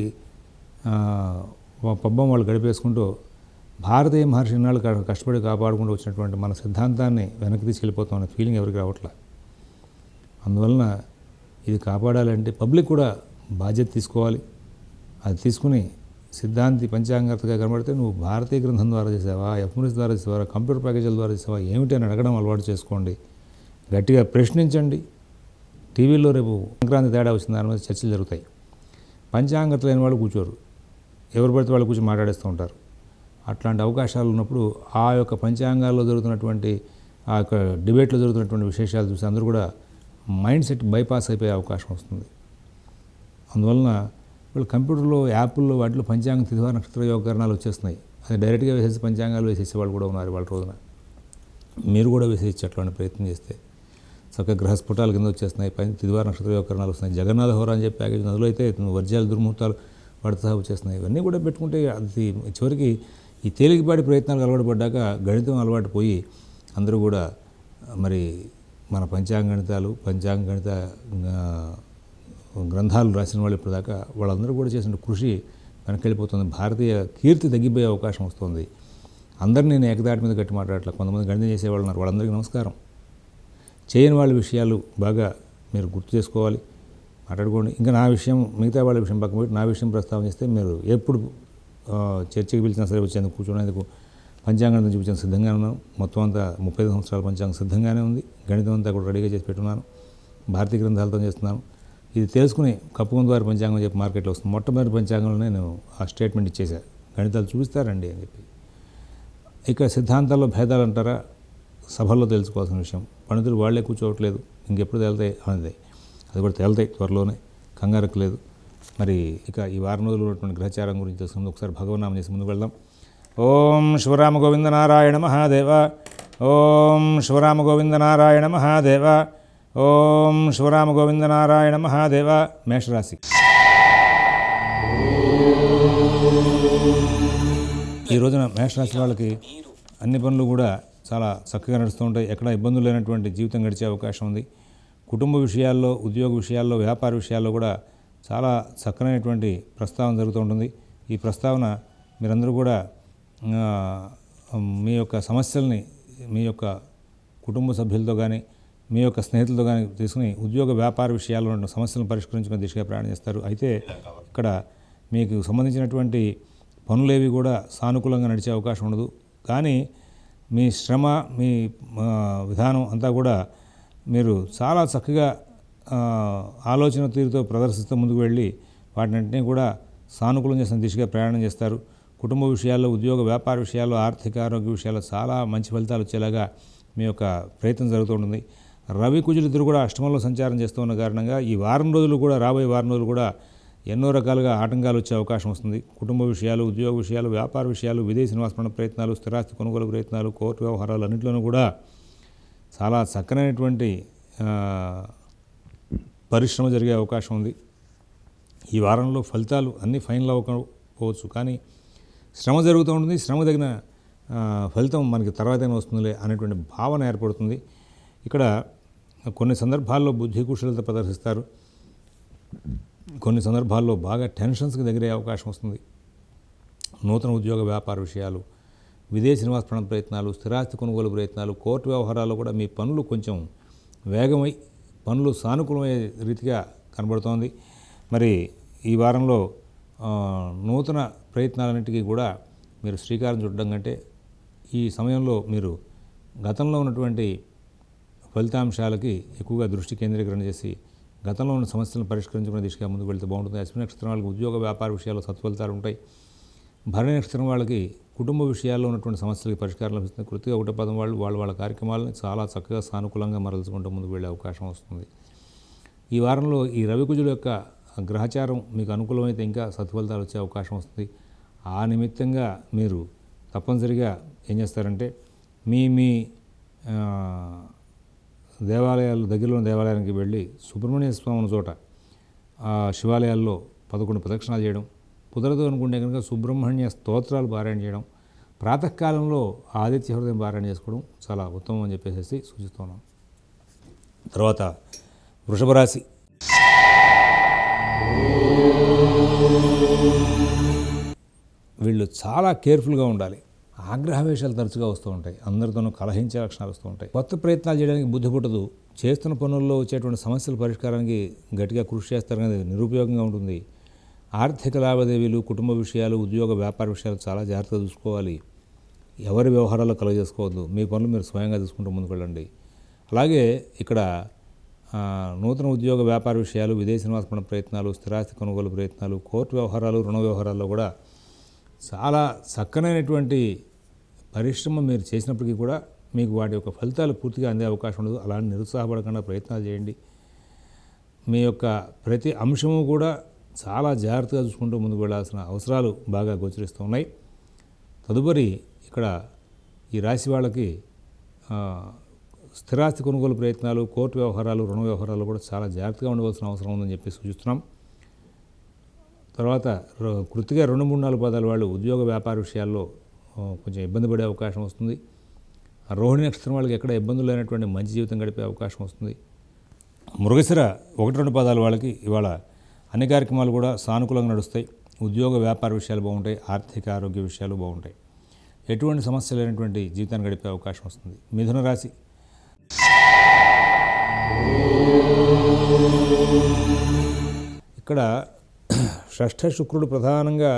పబ్బం వాళ్ళు గడిపేసుకుంటూ భారతీయ మహర్షి నాళ్ళు కష్టపడి కాపాడుకుంటూ వచ్చినటువంటి మన సిద్ధాంతాన్ని వెనక్కి తీసుకెళ్ళిపోతాం అనే ఫీలింగ్ ఎవరికి రావట్లే. అందువలన ఇది కాపాడాలంటే పబ్లిక్ కూడా బాధ్యత తీసుకోవాలి. అది తీసుకుని సిద్ధాంతి పంచాంగతగా కనబడితే నువ్వు భారతీయ గ్రంథం ద్వారా చేసావా, ఎఫ్ఎంఎస్ ద్వారా చేసావా, కంప్యూటర్ ప్యాకేజీల ద్వారా చేసావా ఏమిటి అని అడగడం అలవాటు చేసుకోండి. గట్టిగా ప్రశ్నించండి. టీవీలో రేపు సంక్రాంతి తేడా వచ్చిన దాని మీద చర్చలు జరుగుతాయి. పంచాంగత లేని వాళ్ళు కూర్చోరు, ఎవరు పడితే వాళ్ళు కూర్చొని మాట్లాడేస్తూ ఉంటారు. అట్లాంటి అవకాశాలు ఉన్నప్పుడు ఆ యొక్క పంచాంగాల్లో జరుగుతున్నటువంటి ఆ యొక్క డిబేట్లో జరుగుతున్నటువంటి విశేషాలు చూసి అందరూ కూడా మైండ్ సెట్ బైపాస్ అయిపోయే అవకాశం వస్తుంది. అందువలన వాళ్ళు కంప్యూటర్లో యాప్ల్లో వాటిలో పంచాంగ తిథివార నక్షత్ర యోగకరణాలు వచ్చేస్తున్నాయి. అది డైరెక్ట్గా వేసేసి పంచాంగాలు వేసేసే వాళ్ళు కూడా ఉన్నారు వాళ్ళ రోజున. మీరు కూడా వేసేసి అట్లాంటి ప్రయత్నం చేస్తే చక్కగా గ్రహస్ఫుటాల కింద వచ్చేస్తున్నాయి, తిథివార నక్షత్ర యోగకరణాలు వస్తున్నాయి. జగన్నాథ హోరా అని చెప్పి ప్యాకేజ్ అందులో అయితే వర్జ్యాలు దుర్ముహూర్తాలు వాటితో సహా వచ్చేస్తున్నాయి. ఇవన్నీ కూడా పెట్టుకుంటే అది చివరికి ఈ తేలికపాటి ప్రయత్నాలకు అలవాటు పడ్డాక గణితం అలవాటు పోయి అందరూ కూడా మరి మన పంచాంగణిత గ్రంథాలు రాసిన వాళ్ళు ఇప్పటిదాకా వాళ్ళందరూ కూడా చేసిన కృషి వెనకెళ్ళిపోతుంది. భారతీయ కీర్తి తగ్గిపోయే అవకాశం వస్తుంది. అందరినీ నేను ఏకదాటి మీద గట్టి మాట్లాడట్లా, కొంతమంది గణితం చేసేవాళ్ళు ఉన్నారు, వాళ్ళందరికీ నమస్కారం. చేయని వాళ్ళ విషయాలు బాగా మీరు గుర్తు చేసుకోవాలి, మాట్లాడుకోండి. ఇంకా నా విషయం మిగతా వాళ్ళ విషయం పక్కన పెట్టి నా విషయం ప్రస్తావన చేస్తే మీరు ఎప్పుడు చర్చకి పిలిచినా సరే వచ్చేందుకు కూర్చునేందుకు పంచాంగం చూపించేందుకు సిద్ధంగా ఉన్నాను. మొత్తం అంతా 35 సంవత్సరాల పంచాంగం సిద్ధంగానే ఉంది. గణితం అంతా కూడా రెడీగా చేసి పెట్టున్నాను. భారతీయ గ్రంథాలతో చేస్తున్నాను. ఇది తెలుసుకుని కప్పుకొని వారి పంచాంగం చెప్పి మార్కెట్లో వస్తుంది. మొట్టమొదటి పంచాంగంలోనే నేను ఆ స్టేట్మెంట్ ఇచ్చేసా, గణితాలు చూపిస్తారండి అని చెప్పి. ఇక సిద్ధాంతాల్లో భేదాలు అంటారా, సభల్లో తెలుసుకోవాల్సిన విషయం. పండితులు వాళ్లే కూర్చోవట్లేదు, ఇంకెప్పుడు తేలుతాయి అనేది. అది కూడా తేలుతాయి త్వరలోనే, కంగారకు లేదు. మరి ఇక ఈ వారం రోజులు ఉన్నటువంటి గ్రహచారం గురించి తెలుసుకుందాం. ఒకసారి భగవన్నామం చేసి ముందుకు వెళ్దాం. ఓం శివరామ గోవింద నారాయణ మహాదేవ, ఓం శివరామ గోవింద నారాయణ మహాదేవ, ఓం శివరామ గోవింద నారాయణ మహాదేవ. మేషరాశి. ఈ రోజున మేషరాశి వాళ్ళకి అన్ని పనులు కూడా చాలా చక్కగా నడుస్తూ ఉంటాయి. ఎక్కడ ఇబ్బందులు లేనటువంటి జీవితం గడిచే అవకాశం ఉంది. కుటుంబ విషయాల్లో, ఉద్యోగ విషయాల్లో, వ్యాపార విషయాల్లో కూడా చాలా చక్కనైనటువంటి ప్రస్తావన జరుగుతూ ఉంటుంది. ఈ ప్రస్తావన మీరందరూ కూడా మీ యొక్క సమస్యల్ని మీ యొక్క కుటుంబ సభ్యులతో కానీ మీ యొక్క స్నేహితులతో కానీ తీసుకుని ఉద్యోగ వ్యాపార విషయాల్లో ఉన్న సమస్యలను పరిష్కరించుకునే దిశగా ప్రయాణం చేస్తారు. అయితే ఇక్కడ మీకు సంబంధించినటువంటి పనులేవి కూడా సానుకూలంగా నడిచే అవకాశం ఉండదు. కానీ మీ శ్రమ, మీ విధానం అంతా కూడా మీరు చాలా చక్కగా ఆలోచన తీరుతో ప్రదర్శిస్తూ ముందుకు వెళ్ళి వాటినంటినీ కూడా సానుకూలం చేసిన దిశగా ప్రయాణం చేస్తారు. కుటుంబ విషయాల్లో, ఉద్యోగ వ్యాపార విషయాల్లో, ఆర్థిక ఆరోగ్య విషయాల్లో చాలా మంచి ఫలితాలు వచ్చేలాగా మీ యొక్క ప్రయత్నం జరుగుతూ ఉంటుంది. రవి కుజులు ఇద్దరు కూడా అష్టమంలో సంచారం చేస్తూ ఉన్న కారణంగా ఈ వారం రోజులు కూడా, రాబోయే వారం రోజులు కూడా ఎన్నో రకాలుగా ఆటంకాలు వచ్చే అవకాశం వస్తుంది. కుటుంబ విషయాలు, ఉద్యోగ విషయాలు, వ్యాపార విషయాలు, విదేశీ నివాస ప్రయత్నాలు, స్థిరాస్తి కొనుగోలు ప్రయత్నాలు, కోర్టు వ్యవహారాలు అన్నింటిలోనూ కూడా చాలా చక్కనైనటువంటి పరిశ్రమ జరిగే అవకాశం ఉంది. ఈ వారంలో ఫలితాలు అన్నీ ఫైనల్ అవ్వకపోవచ్చు, కానీ శ్రమ జరుగుతూ ఉంటుంది. శ్రమ తగిన ఫలితం మనకి తర్వాతైనా వస్తుందిలే అనేటువంటి భావన ఏర్పడుతుంది. ఇక్కడ కొన్ని సందర్భాల్లో బుద్ధి కుశలత ప్రదర్శిస్తారు, కొన్ని సందర్భాల్లో బాగా టెన్షన్స్కి దగ్గరే అవకాశం వస్తుంది. నూతన ఉద్యోగ వ్యాపార విషయాలు, విదేశీ నివాస ప్రయత్నాలు, స్థిరాస్తి కొనుగోలు ప్రయత్నాలు, కోర్టు వ్యవహారాల్లో కూడా మీ పనులు కొంచెం వేగమై పనులు సానుకూలమయ్యే రీతిగా కనబడుతోంది. మరి ఈ వారంలో నూతన ప్రయత్నాలన్నింటికీ కూడా మీరు శ్రీకారం చుట్టడం కంటే ఈ సమయంలో మీరు గతంలో ఉన్నటువంటి ఫలితాంశాలకి ఎక్కువగా దృష్టి కేంద్రీకరణ చేసి గతంలో ఉన్న సమస్యలను పరిష్కరించుకునే దిశగా ముందుకు వెళ్తే బాగుంటుంది. అశ్విని నక్షత్రం వాళ్ళకి ఉద్యోగ వ్యాపార విషయాల్లో సత్ఫలితాలు ఉంటాయి. భరణి నక్షత్రం వాళ్ళకి కుటుంబ విషయాల్లో ఉన్నటువంటి సమస్యలకి పరిష్కారం లభిస్తుంది. కృతిగా ఒకటో పదం వాళ్ళు వాళ్ళ కార్యక్రమాలను చాలా చక్కగా సానుకూలంగా మరల్చుకుంటూ ముందుకు వెళ్ళే అవకాశం వస్తుంది. ఈ వారంలో ఈ రవికుజుల యొక్క గ్రహచారం మీకు అనుకూలమైతే ఇంకా సత్ఫలితాలు వచ్చే అవకాశం వస్తుంది. ఆ నిమిత్తంగా మీరు తప్పనిసరిగా ఏం చేస్తారంటే మీ దేవాలయాలు దగ్గరలో దేవాలయానికి వెళ్ళి సుబ్రహ్మణ్య స్వామి చోట శివాలయాల్లో 11 ప్రదక్షిణాలు చేయడం, కుదరదు అనుకుంటే కనుక సుబ్రహ్మణ్య స్తోత్రాలు పారాయణ చేయడం, ప్రాతకాలంలో ఆదిత్య హృదయం పారాయణ చేసుకోవడం చాలా ఉత్తమం అని చెప్పేసి సూచిస్తున్నాం. తర్వాత వృషభ రాశి. వీళ్ళు చాలా కేర్ఫుల్గా ఉండాలి. ఆగ్రహవేశాలు తరచుగా వస్తూ ఉంటాయి, అందరితోనూ కలహించే లక్షణాలు వస్తూ ఉంటాయి. కొత్త ప్రయత్నాలు చేయడానికి బుద్ధి పుట్టదు. చేస్తున్న పనుల్లో వచ్చేటువంటి సమస్యల పరిష్కారానికి గట్టిగా కృషి చేస్తారు కానీ నిరుపయోగంగా ఉంటుంది. ఆర్థిక లావాదేవీలు, కుటుంబ విషయాలు, ఉద్యోగ వ్యాపార విషయాలు చాలా జాగ్రత్తగా చూసుకోవాలి. ఎవరి వ్యవహారాల్లో కలగజేసుకోవద్దు. మీ పనులు మీరు స్వయంగా చూసుకుంటూ ముందుకు వెళ్ళండి. అలాగే ఇక్కడ నూతన ఉద్యోగ వ్యాపార విషయాలు, విదేశీ నివాస ప్రయత్నాలు, స్థిరాస్తి కొనుగోలు ప్రయత్నాలు, కోర్టు వ్యవహారాలు, రుణ వ్యవహారాల్లో కూడా చాలా చక్కనైనటువంటి పరిశ్రమ మీరు చేసినప్పటికీ కూడా మీకు వాటి యొక్క ఫలితాలు పూర్తిగా అందే అవకాశం ఉండదు. అలా నిరుత్సాహపడకుండా ప్రయత్నాలు చేయండి. మీ యొక్క ప్రతి అంశము కూడా చాలా జాగ్రత్తగా చూసుకుంటూ ముందుకు వెళ్ళాల్సిన అవసరాలు బాగా గోచరిస్తూ ఉన్నాయి. తదుపరి ఇక్కడ ఈ రాశి వాళ్ళకి స్థిరాస్తి కొనుగోలు ప్రయత్నాలు, కోర్టు వ్యవహారాలు, రుణ వ్యవహారాలు కూడా చాలా జాగ్రత్తగా ఉండవలసిన అవసరం ఉందని చెప్పి సూచిస్తున్నాం. తర్వాత కృతిగా 2, 3, 4 పదాల వాళ్ళు ఉద్యోగ వ్యాపార విషయాల్లో కొంచెం ఇబ్బంది పడే అవకాశం వస్తుంది. రోహిణి నక్షత్రం వాళ్ళకి ఎక్కడ ఇబ్బందులు లేనటువంటి మంచి జీవితం గడిపే అవకాశం వస్తుంది. మృగశిర 1, 2 పదాల వాళ్ళకి ఇవాళ అన్ని కార్యక్రమాలు కూడా సానుకూలంగా నడుస్తాయి. ఉద్యోగ వ్యాపార విషయాలు బాగుంటాయి, ఆర్థిక ఆరోగ్య విషయాలు బాగుంటాయి. ఎటువంటి సమస్య లేనటువంటి జీవితాన్ని గడిపే అవకాశం వస్తుంది. మిథున రాశి. ఇక్కడ షష్ఠ శుక్రుడు ప్రధానంగా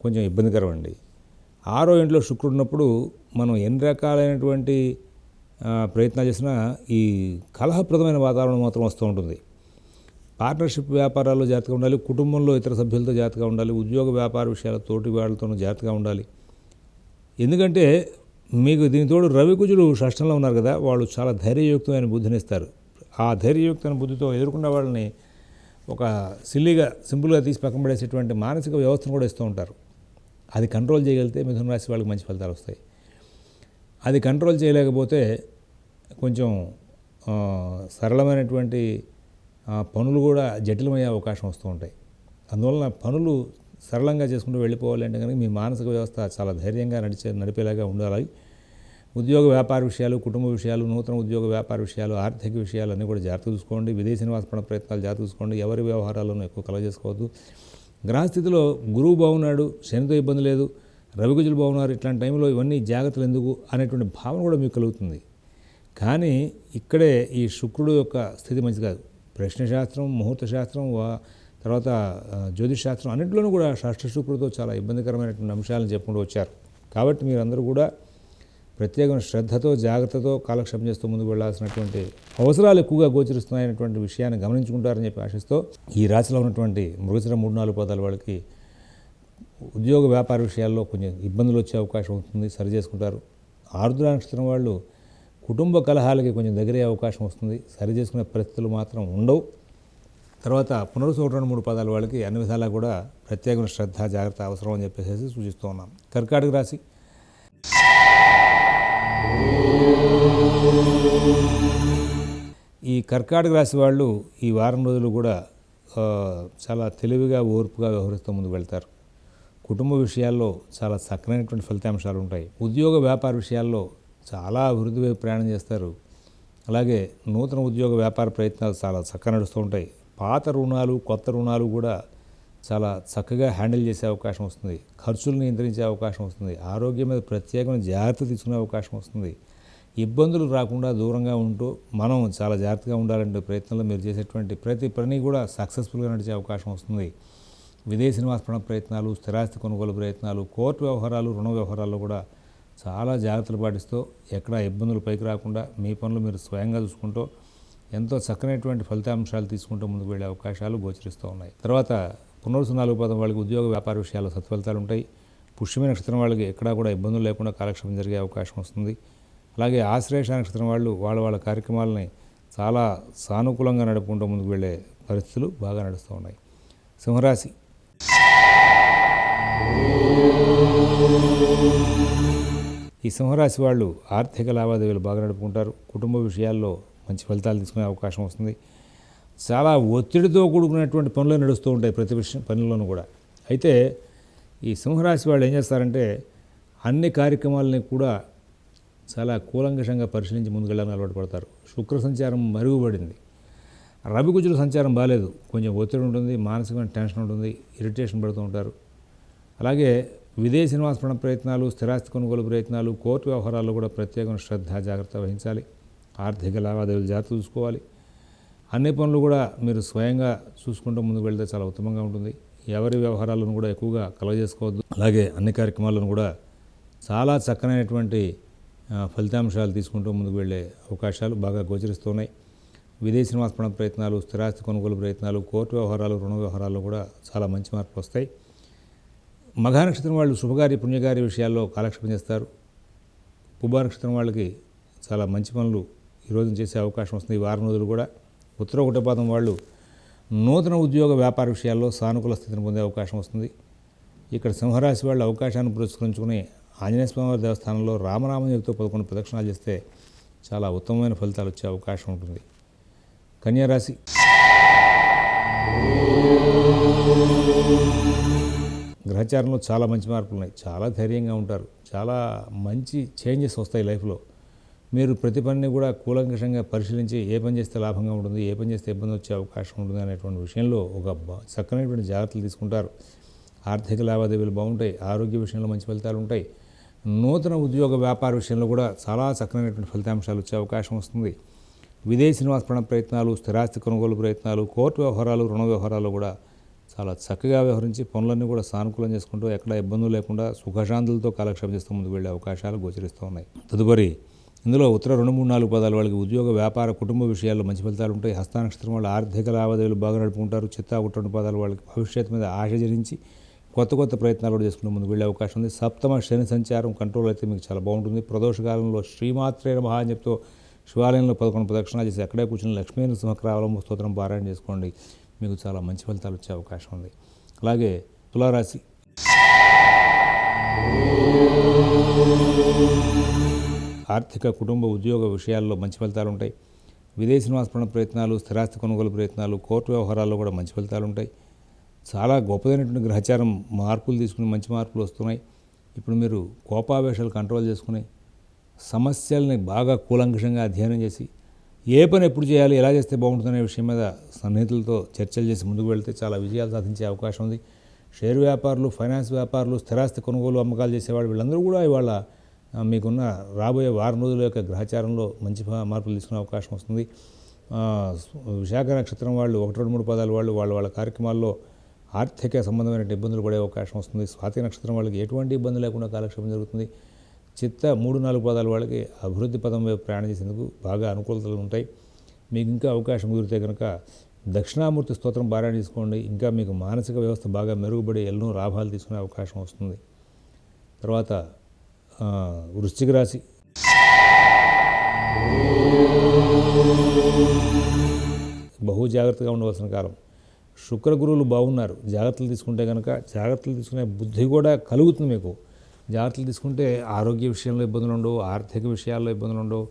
కొంచెం ఇబ్బందికరం అండి. 6వ ఇంట్లో శుక్రుడు ఉన్నప్పుడు మనం ఎన్ని రకాలైనటువంటి ప్రయత్నాలు చేసినా ఈ కలహప్రదమైన వాతావరణం మాత్రం వస్తూ ఉంటుంది. పార్ట్నర్షిప్ వ్యాపారాల్లో జాగ్రత్తగా ఉండాలి. కుటుంబంలో ఇతర సభ్యులతో జాగ్రత్తగా ఉండాలి. ఉద్యోగ వ్యాపార విషయాల తోటి వాళ్ళతోనూ జాగ్రత్తగా ఉండాలి. ఎందుకంటే మీకు దీనితోడు రవికుజులు షష్ఠంలో ఉన్నారు కదా, వాళ్ళు చాలా ధైర్యయుక్తమైన బుద్ధినిస్తారు. ఆ ధైర్యయుక్తమైన బుద్ధితో ఎదుర్కొన్న వాళ్ళని ఒక సింపుల్గా తీసి పక్కన పడేసేటువంటి మానసిక వ్యవస్థను కూడా ఇస్తూ ఉంటారు. అది కంట్రోల్ చేయగలిగితే మిథున రాశి వాళ్ళకి మంచి ఫలితాలు వస్తాయి. అది కంట్రోల్ చేయలేకపోతే కొంచెం సరళమైనటువంటి పనులు కూడా జటిలమయ్యే అవకాశం వస్తూ ఉంటాయి. అందువలన పనులు సరళంగా చేసుకుంటూ వెళ్ళిపోవాలి అంటే కనుక మీ మానసిక వ్యవస్థ చాలా ధైర్యంగా నడిపేలాగా ఉండాలి. ఉద్యోగ వ్యాపార విషయాలు, కుటుంబ విషయాలు, నూతన ఉద్యోగ వ్యాపార విషయాలు, ఆర్థిక విషయాలు అన్నీ కూడా జాగ్రత్త చూసుకోండి. విదేశీ నివాస ప్రయత్నాలు జాగ్రత్త చూసుకోండి. ఎవరి వ్యవహారాలను ఎక్కువ కలగజేసుకోవద్దు. గ్రహస్థితిలో గురువు బాగున్నాడు, శనితో ఇబ్బంది లేదు, రవికుజులు బాగున్నారు, ఇట్లాంటి టైంలో ఇవన్నీ జాగ్రత్తలు ఎందుకు అనేటువంటి భావన కూడా మీకు కలుగుతుంది. కానీ ఇక్కడే ఈ శుక్రుడు యొక్క స్థితి మంచిది కాదు. ప్రశ్నశాస్త్రం, ముహూర్త శాస్త్రం, తర్వాత జ్యోతిష్ శాస్త్రం అన్నింటిలోనూ కూడా షష్ఠ శుక్రుడితో చాలా ఇబ్బందికరమైనటువంటి అంశాలను చెప్పుకుంటూ వచ్చారు. కాబట్టి మీరందరూ కూడా ప్రత్యేకమైన శ్రద్ధతో, జాగ్రత్తతో కాలక్షేపం చేస్తూ ముందుకు వెళ్లాల్సినటువంటి అవసరాలు ఎక్కువగా గోచరిస్తున్నాయనేటువంటి విషయాన్ని గమనించుకుంటారని చెప్పి ఆశిస్తూ ఈ రాశిలో ఉన్నటువంటి మృగశిర 3, 4 పదాల వాళ్ళకి ఉద్యోగ వ్యాపార విషయాల్లో కొంచెం ఇబ్బందులు వచ్చే అవకాశం ఉంటుంది, సరి చేసుకుంటారు. ఆరుద్ర నక్షత్రం వాళ్ళు కుటుంబ కలహాలకి కొంచెం దగ్గరే అవకాశం వస్తుంది, సరి చేసుకునే పరిస్థితులు మాత్రం ఉండవు. తర్వాత పునరుసు 1, 2, 3 పదాల వాళ్ళకి అన్ని విధాలా కూడా ప్రత్యేకమైన శ్రద్ధ, జాగ్రత్త అవసరం అని చెప్పేసి సూచిస్తూ ఉన్నాం. కర్కాటక రాశి. ఈ కర్కాటక రాశి వాళ్ళు ఈ వారం రోజులు కూడా చాలా తెలివిగా, ఓర్పుగా వ్యవహరిస్తూ ముందుకు వెళ్తారు. కుటుంబ విషయాల్లో చాలా చక్కనైనటువంటి ఫలితాంశాలు ఉంటాయి. ఉద్యోగ వ్యాపార విషయాల్లో చాలా అభివృద్ధి వైపు ప్రయాణం చేస్తారు. అలాగే నూతన ఉద్యోగ వ్యాపార ప్రయత్నాలు చాలా చక్కగా నడుస్తూ ఉంటాయి. పాత రుణాలు కొత్త రుణాలు కూడా చాలా చక్కగా హ్యాండిల్ చేసే అవకాశం వస్తుంది. ఖర్చులు నియంత్రించే అవకాశం వస్తుంది. ఆరోగ్యం మీద ప్రత్యేకమైన జాగ్రత్త తీసుకునే అవకాశం వస్తుంది. ఇబ్బందులు రాకుండా దూరంగా ఉంటూ మనం చాలా జాగ్రత్తగా ఉండాలంటే ప్రయత్నంలో మీరు చేసేటువంటి ప్రతి పని కూడా సక్సెస్ఫుల్గా నడిచే అవకాశం వస్తుంది. విదేశీ నివాస ప్రయత్నాలు, స్థిరాస్తి కొనుగోలు ప్రయత్నాలు, కోర్టు వ్యవహారాలు, రుణ వ్యవహారాల్లో కూడా చాలా జాగ్రత్తలు పాటిస్తూ ఎక్కడ ఇబ్బందులు పైకి రాకుండా మీ పనులు మీరు స్వయంగా చూసుకుంటూ ఎంతో చక్కనైనటువంటి ఫలితాంశాలు తీసుకుంటూ ముందుకు వెళ్ళే అవకాశాలు గోచరిస్తూ ఉన్నాయి. తర్వాత పునర్వసు 4 పాదం వాళ్ళకి ఉద్యోగ వ్యాపార విషయాల్లో సత్ఫలితాలు ఉంటాయి. పుష్యమి నక్షత్రం వాళ్ళకి ఎక్కడా కూడా ఇబ్బందులు లేకుండా కాలక్షేపం జరిగే అవకాశం వస్తుంది. అలాగే ఆశ్లేష నక్షత్రం వాళ్ళు వాళ్ళ కార్యక్రమాలని చాలా సానుకూలంగా నడుపుకుంటూ ముందుకు వెళ్ళే పరిస్థితులు బాగా నడుస్తూ ఉన్నాయి. సింహరాశి ఈ సింహరాశి వాళ్ళు ఆర్థిక లావాదేవీలు బాగా నడుపుకుంటారు. కుటుంబ విషయాల్లో మంచి ఫలితాలు తీసుకునే అవకాశం వస్తుంది. చాలా ఒత్తిడితో కూడుకున్నటువంటి పనులు నడుస్తూ ఉంటాయి ప్రతి పనుల్లోనూ కూడా. అయితే ఈ సింహరాశి వాళ్ళు ఏం చేస్తారంటే అన్ని కార్యక్రమాలని కూడా చాలా కూలంకషంగా పరిశీలించి ముందుకెళ్ళాలని అలవాటు పడతారు. శుక్ర సంచారం మరుగుపడింది. రవి కుజుల సంచారం బాగాలేదు. కొంచెం ఒత్తిడి ఉంటుంది, మానసికమైన టెన్షన్ ఉంటుంది, ఇరిటేషన్ పడుతూ ఉంటారు. అలాగే విదేశీ నివాస ప్రయత్నాలు, స్థిరాస్తి కొనుగోలు ప్రయత్నాలు, కోర్టు వ్యవహారాల్లో కూడా ప్రత్యేకమైన శ్రద్ధ జాగ్రత్త వహించాలి. ఆర్థిక లావాదేవీలు జాగ్రత్త చూసుకోవాలి. అన్ని పనులు కూడా మీరు స్వయంగా చూసుకుంటూ ముందుకు వెళ్తే చాలా ఉత్తమంగా ఉంటుంది. ఎవరి వ్యవహారాలను కూడా ఎక్కువగా కలగజేసుకోవద్దు. అలాగే అన్ని కార్యక్రమాలను కూడా చాలా చక్కనైనటువంటి ఫలితాంశాలు తీసుకుంటూ ముందుకు వెళ్ళే అవకాశాలు బాగా గోచరిస్తున్నాయి. విదేశీ నివాస ప్రయత్నాలు, స్థిరాస్తి కొనుగోలు ప్రయత్నాలు, కోర్టు వ్యవహారాలు, రుణ వ్యవహారాల్లో కూడా చాలా మంచి మార్పులు వస్తాయి. మఘా నక్షత్రం వాళ్ళు శుభకార్య పుణ్యకార్య విషయాల్లో కాలక్షేపం చేస్తారు. పుబ్బా నక్షత్రం వాళ్ళకి చాలా మంచి పనులు ఈరోజు చేసే అవకాశం వస్తుంది. ఈ వారం రోజులు కూడా. ఉత్తర ఒకటో పాదం వాళ్ళు నూతన ఉద్యోగ వ్యాపార విషయాల్లో సానుకూల స్థితిని పొందే అవకాశం వస్తుంది. ఇక్కడ సింహరాశి వాళ్ళు అవకాశాన్ని పురస్కరించుకుని ఆంజనేయ స్వామివారి దేవస్థానంలో రామనామం చెబుతూ 11 ప్రదక్షిణాలు చేస్తే చాలా ఉత్తమమైన ఫలితాలు వచ్చే అవకాశం ఉంటుంది. కన్యారాశి గ్రహచారంలో చాలా మంచి మార్పులు ఉన్నాయి. చాలా ధైర్యంగా ఉంటారు. చాలా మంచి చేంజెస్ వస్తాయి లైఫ్లో. మీరు ప్రతి పనిని కూడా కూలంకషంగా పరిశీలించి ఏ పని చేస్తే లాభంగా ఉంటుంది, ఏ పని చేస్తే ఇబ్బంది వచ్చే అవకాశం ఉంటుంది అనేటువంటి విషయంలో ఒక చక్కనైనటువంటి జాగ్రత్తలు తీసుకుంటారు. ఆర్థిక లావాదేవీలు బాగుంటాయి. ఆరోగ్య విషయంలో మంచి ఫలితాలు ఉంటాయి. నూతన ఉద్యోగ వ్యాపార విషయంలో కూడా చాలా చక్కనైనటువంటి ఫలితాంశాలు వచ్చే అవకాశం వస్తుంది. విదేశీ నివాస ప్రయత్నాలు, స్థిరాస్తి కొనుగోలు ప్రయత్నాలు, కోర్టు వ్యవహారాలు, రుణ వ్యవహారాలు కూడా చాలా చక్కగా వ్యవహరించి పనులన్నీ కూడా సానుకూలం చేసుకుంటూ ఎక్కడ ఇబ్బందులు లేకుండా సుఖశాంతులతో కాలక్షేపం చేస్తూ ముందుకు వెళ్ళే అవకాశాలు గోచరిస్తూ ఉన్నాయి. తదుపరి ఇందులో ఉత్తర 2, 3, 4 పాదాల వాళ్ళకి ఉద్యోగ వ్యాపార కుటుంబ విషయాల్లో మంచి ఫలితాలు ఉంటాయి. హస్త నక్షత్రం వాళ్ళు ఆర్థిక లావాదేవీలు బాగా నడుపుకుంటారు. చిత్తా 1, 2 పాదాల వాళ్ళకి భవిష్యత్తు మీద ఆశ జరించి కొత్త ప్రయత్నాలు కూడా చేసుకుని ముందుకు వెళ్ళే అవకాశం ఉంది. సప్తమ శని సంచారం కంట్రోల్ అయితే మీకు చాలా బాగుంటుంది. ప్రదోషకాలంలో శ్రీమాత్రే నమః అని చెప్తూ శివాలయంలో 11 ప్రదక్షిణాలు చేసి అక్కడే కూర్చుని లక్ష్మీ నరసింహరావలంబ స్తోత్రం పారాయణ చేసుకోండి. మీకు చాలా మంచి ఫలితాలు వచ్చే అవకాశం ఉంది. అలాగే తులారాశి ఆర్థిక కుటుంబ ఉద్యోగ విషయాల్లో మంచి ఫలితాలు ఉంటాయి. విదేశీ నివాస ప్రయత్నాలు, స్థిరాస్తి కొనుగోలు ప్రయత్నాలు, కోర్టు వ్యవహారాల్లో కూడా మంచి ఫలితాలు ఉంటాయి. చాలా గొప్పదైనటువంటి గ్రహచారం మార్పులు తీసుకుని మంచి మార్పులు వస్తున్నాయి. ఇప్పుడు మీరు కోపావేశాలు కంట్రోల్ చేసుకుని సమస్యల్ని బాగా కూలంకషంగా అధ్యయనం చేసి ఏ పని ఎప్పుడు చేయాలి, ఎలా చేస్తే బాగుంటుందనే విషయం మీద సన్నిహితులతో చర్చలు చేసి ముందుకు వెళ్తే చాలా విజయాలు సాధించే అవకాశం ఉంది. షేర్ వ్యాపారులు, ఫైనాన్స్ వ్యాపారులు, స్థిరాస్తి కొనుగోలు అమ్మకాలు చేసేవాళ్ళు వీళ్ళందరూ కూడా ఇవాళ మీకున్న రాబోయే వారం రోజుల యొక్క గ్రహచారంలో మంచి మార్పులు తీసుకునే అవకాశం వస్తుంది. విశాఖ నక్షత్రం వాళ్ళు 1, 2, 3 పాదాల వాళ్ళు వాళ్ళ కార్యక్రమాల్లో ఆర్థిక సంబంధమైన ఇబ్బందులు పడే అవకాశం వస్తుంది. స్వాతి నక్షత్రం వాళ్ళకి ఎటువంటి ఇబ్బంది లేకుండా కాలక్షేపం జరుగుతుంది. చిత్త 3, 4 పాదాల వాళ్ళకి అభివృద్ధి పదం వైపు ప్రయాణం చేసేందుకు బాగా అనుకూలతలు ఉంటాయి. మీకు ఇంకా అవకాశం కుదిరితే కనుక దక్షిణామూర్తి స్తోత్రం పారాయణ తీసుకోండి. ఇంకా మీకు మానసిక వ్యవస్థ బాగా మెరుగుపడి ఎన్నో లాభాలు తీసుకునే అవకాశం వస్తుంది. తర్వాత వృశ్చిక రాశి బహు జాగ్రత్తగా ఉండవలసిన కాలం. శుక్ర గురువులు బాగున్నారు. జాగ్రత్తలు తీసుకుంటే కనుక జాగ్రత్తలు తీసుకునే బుద్ధి కూడా కలుగుతుంది మీకు. జాగ్రత్తలు తీసుకుంటే ఆరోగ్య విషయంలో ఇబ్బందులు ఉండవు, ఆర్థిక విషయాల్లో ఇబ్బందులు ఉండవు,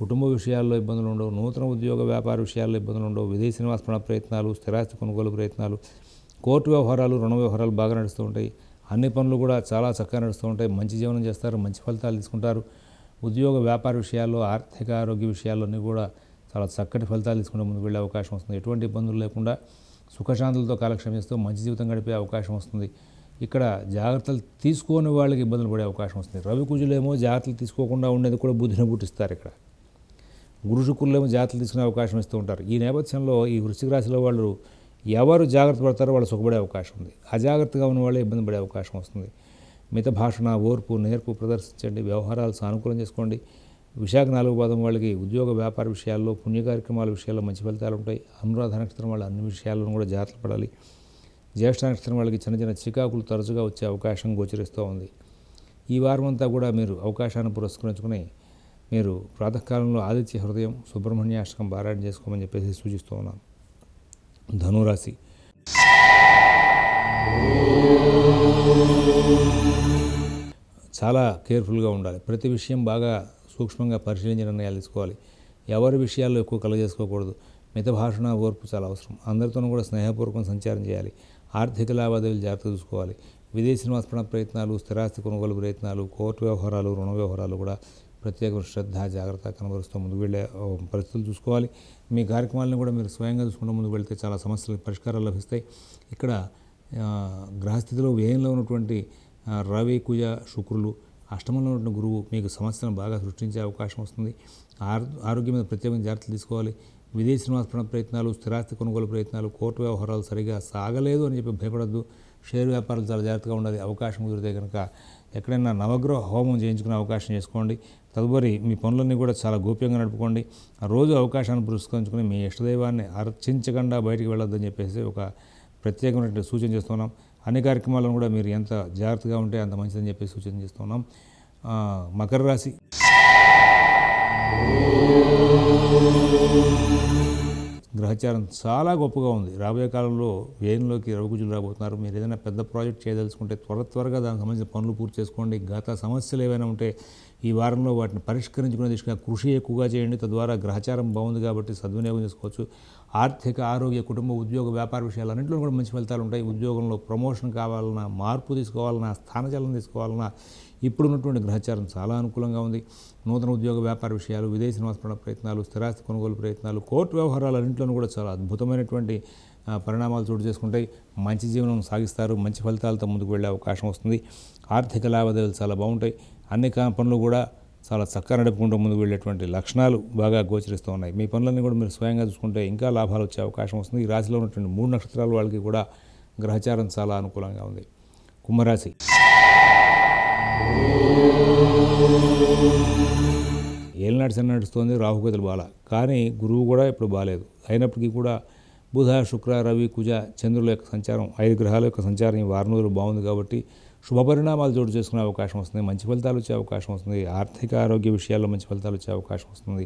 కుటుంబ విషయాల్లో ఇబ్బందులు ఉండవు, నూతన ఉద్యోగ వ్యాపార విషయాల్లో ఇబ్బందులు ఉండవు, విదేశీ నివాస ప్రయత్నాలు, స్థిరాస్తి కొనుగోలు ప్రయత్నాలు, కోర్టు వ్యవహారాలు, రుణ వ్యవహారాలు బాగా నడుస్తూ ఉంటాయి. అన్ని పనులు కూడా చాలా చక్కగా నడుస్తూ ఉంటాయి. మంచి జీవనం చేస్తారు, మంచి ఫలితాలు తీసుకుంటారు. ఉద్యోగ వ్యాపార విషయాల్లో, ఆర్థిక ఆరోగ్య విషయాల్లోని కూడా చాలా చక్కటి ఫలితాలు తీసుకుంటూ ముందుకు వెళ్ళే అవకాశం వస్తుంది. ఎటువంటి ఇబ్బందులు లేకుండా సుఖశాంతులతో కాలక్షేపం చేస్తూ మంచి జీవితం గడిపే అవకాశం వస్తుంది. ఇక్కడ జాగ్రత్తలు తీసుకోని వాళ్ళకి ఇబ్బందులు పడే అవకాశం వస్తుంది. రవి కుజులేమో జాగ్రత్తలు తీసుకోకుండా ఉండేది కూడా బుద్ధిని పుట్టిస్తారు. ఇక్కడ గురు శుక్రులేమో జాగ్రత్తలు తీసుకునే అవకాశం ఇస్తూ ఉంటారు. ఈ నేపథ్యంలో ఈ వృశ్చిక రాశిలో వాళ్ళు ఎవరు జాగ్రత్త పడతారో వాళ్ళు సుఖపడే అవకాశం ఉంది. అజాగ్రత్తగా ఉన్న వాళ్ళే ఇబ్బంది పడే అవకాశం వస్తుంది. మిత భాషణ, ఓర్పు, నేర్పు ప్రదర్శించండి. వ్యవహారాలు సానుకూలం చేసుకోండి. విశాఖ 4వ పాదం వాళ్ళకి ఉద్యోగ వ్యాపార విషయాల్లో, పుణ్య కార్యక్రమాల విషయాల్లో మంచి ఫలితాలు ఉంటాయి. అనురాధ నక్షత్రం వాళ్ళు అన్ని విషయాలను కూడా జాగ్రత్త పడాలి. జ్యేష్ఠ నక్షత్రం వాళ్ళకి చిన్న చిన్న చికాకులు తరచుగా వచ్చే అవకాశం గోచరిస్తూ ఉంది. ఈ వారం అంతా కూడా మీరు అవకాశాన్ని పురస్కరించుకుని మీరు ప్రాతకాలంలో ఆదిత్య హృదయం, సుబ్రహ్మణ్యాష్టకం పారాయణ చేసుకోమని చెప్పేసి సూచిస్తూ ఉన్నాను. ధనురాశి. చాలా కేర్ఫుల్గా ఉండాలి. ప్రతి విషయం బాగా సూక్ష్మంగా పరిశీలించి నిర్ణయాలు తీసుకోవాలి. ఎవరి విషయాల్లో ఎక్కువ కలగజేసుకోకూడదు. మిత భాషణ, ఓర్పు చాలా అవసరం. అందరితోనూ కూడా స్నేహపూర్వకం సంచారం చేయాలి. ఆర్థిక లావాదేవీలు జాగ్రత్త చూసుకోవాలి. విదేశీ నివాస ప్రయత్నాలు, స్థిరాస్తి కొనుగోలు ప్రయత్నాలు, కోర్టు వ్యవహారాలు, రుణ వ్యవహారాలు కూడా ప్రత్యేక శ్రద్ధ, జాగ్రత్త కనబరుస్తూ ముందుకు వెళ్ళే పరిస్థితులు చూసుకోవాలి. మీ కార్యక్రమాలను కూడా మీరు స్వయంగా చూసుకుంటూ ముందుకు వెళ్తే చాలా సమస్యలకు పరిష్కారాలు లభిస్తాయి. ఇక్కడ గ్రహస్థితిలో వ్యయంలో ఉన్నటువంటి రవి, కుజ, శుక్రులు, అష్టమంలో ఉన్న గురువు మీకు సమస్యలను బాగా సృష్టించే అవకాశం వస్తుంది. ఆరోగ్యం మీద ప్రత్యేకంగా జాగ్రత్తలు తీసుకోవాలి. విదేశీ నివాస ప్రయత్నాలు, స్థిరాస్తి కొనుగోలు ప్రయత్నాలు, కోర్టు వ్యవహారాలు సరిగా సాగలేదు అని చెప్పి భయపడద్దు. షేర్ వ్యాపారాలు చాలా జాగ్రత్తగా ఉండాలి. అవకాశం కుదిరితే కనుక ఎక్కడైనా నవగ్రహ హోమం చేయించుకునే అవకాశం చేసుకోండి. తదుపరి మీ పనులన్నీ కూడా చాలా గోప్యంగా నడుపుకోండి. ఆ రోజు అవకాశాన్ని పురస్కరించుకుని మీ ఇష్టదైవాన్ని అర్చించకుండా బయటికి వెళ్ళొద్దని చెప్పేసి ఒక ప్రత్యేకమైనటువంటి సూచన చేస్తున్నాం. అన్ని కార్యక్రమాలను కూడా మీరు ఎంత జాగ్రత్తగా ఉంటే అంత మంచిదని చెప్పి సూచన చేస్తున్నాం. మకర రాశి. గ్రహచారం చాలా గొప్పగా ఉంది. రాబోయే కాలంలో వ్యయంలోకి రవికుజులు రాబోతున్నారు. మీరు ఏదైనా పెద్ద ప్రాజెక్ట్ చేయదలుచుకుంటే త్వరగా దానికి సంబంధించిన పనులు పూర్తి చేసుకోండి. గత సమస్యలు ఏవైనా ఉంటే ఈ వారంలో వాటిని పరిష్కరించుకునే దిశగా కృషి ఎక్కువగా చేయండి. తద్వారా గ్రహచారం బాగుంది కాబట్టి సద్వినియోగం చేసుకోవచ్చు. ఆర్థిక, ఆరోగ్య, కుటుంబ, ఉద్యోగ, వ్యాపార విషయాలన్నింటిలో కూడా మంచి ఫలితాలు ఉంటాయి. ఉద్యోగంలో ప్రమోషన్ కావాలన్నా, మార్పు తీసుకోవాలన్నా, స్థానచలనం తీసుకోవాలన్నా ఇప్పుడున్నటువంటి గ్రహచారం చాలా అనుకూలంగా ఉంది. నూతన ఉద్యోగ, వ్యాపార విషయాలు, విదేశీ నివాస ప్రయత్నాలు, స్థిరాస్తి కొనుగోలు ప్రయత్నాలు, కోర్టు వ్యవహారాలన్నింటిలోనూ కూడా చాలా అద్భుతమైనటువంటి పరిణామాలు చోటు చేసుకుంటాయి. మంచి జీవనం సాగిస్తారు. మంచి ఫలితాలతో ముందుకు వెళ్ళే అవకాశం వస్తుంది. ఆర్థిక లావాదేవీలు చాలా బాగుంటాయి. అన్ని పనులు కూడా చాలా చక్కగా నడుపుకుంటూ ముందుకు వెళ్ళేటువంటి లక్షణాలు బాగా గోచరిస్తూ ఉన్నాయి. మీ పనులన్నీ కూడా మీరు స్వయంగా చూసుకుంటే ఇంకా లాభాలు వచ్చే అవకాశం వస్తుంది. ఈ రాశిలో ఉన్నటువంటి 3 నక్షత్రాల వాళ్ళకి కూడా గ్రహచారం చాలా అనుకూలంగా ఉంది. కుంభరాశి. ఏలినాటి శని నడుస్తుంది. రాహుకేతులు బాల, కానీ గురువు కూడా ఇప్పుడు బాలేదు. అయినప్పటికీ కూడా బుధ, శుక్ర, రవి, కుజ, చంద్రుల యొక్క సంచారం, 5 గ్రహాల యొక్క సంచారం ఈ వారం రోజులు బాగుంది కాబట్టి శుభ పరిణామాలు చోటు చేసుకునే అవకాశం వస్తుంది. మంచి ఫలితాలు వచ్చే అవకాశం వస్తుంది. ఆర్థిక, ఆరోగ్య విషయాల్లో మంచి ఫలితాలు వచ్చే అవకాశం వస్తుంది.